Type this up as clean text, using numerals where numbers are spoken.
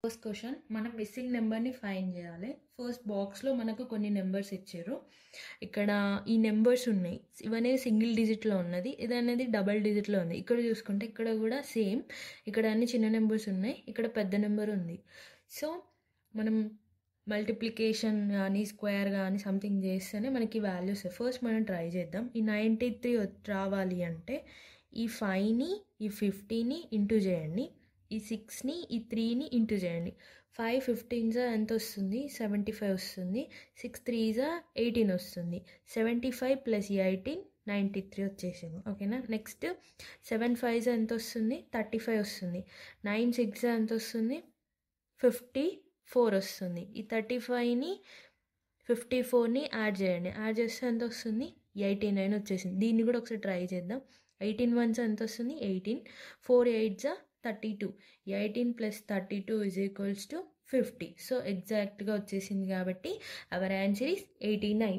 First question, మనం missing నెంబర్ని find చేయాలి. ఫస్ట్ బాక్స్లో మనకు కొన్ని నెంబర్స్ ఇచ్చారు. ఇక్కడ ఈ నెంబర్స్ ఉన్నాయి. ఇవనేది సింగిల్ డిజిట్లో ఉన్నది, ఇది అనేది డబల్ డిజిట్లో ఉంది. ఇక్కడ చూసుకుంటే ఇక్కడ కూడా సేమ్, ఇక్కడ అన్ని చిన్న నెంబర్స్ ఉన్నాయి, ఇక్కడ పెద్ద నెంబర్ ఉంది. సో మనం మల్టిప్లికేషన్ కానీ స్క్వేర్ కానీ సంథింగ్ చేస్తేనే మనకి వాల్యూస్. ఫస్ట్ మనం ట్రై చేద్దాం. ఈ 93 రావాలి అంటే ఈ 5ని ఈ 50ని ఇంటూ చేయండి, ఈ 6ని ఈ 3ని ఇంటూ చేయండి. 5 15 ఎంత వస్తుంది? 75 వస్తుంది. 6 3 18 వస్తుంది. 75 + 18 93 వచ్చేసింది. ఓకేనా. నెక్స్ట్ 7 5 ఎంత వస్తుంది? 35 వస్తుంది. 9 6 ఎంత వస్తుంది? 54 వస్తుంది. ఈ 35ని 54ని యాడ్ చేయండి, యాడ్ చేస్తే ఎంత వస్తుంది? 89 వచ్చేసింది. దీన్ని కూడా ఒకసారి ట్రై చేద్దాం. 18 1 ఎంత వస్తుంది? 18. 4 8 32. 18 + 32 = 50. సో ఎగ్జాక్ట్గా వచ్చేసింది కాబట్టి అవర్ ఆన్సర్ ఈస్ 89.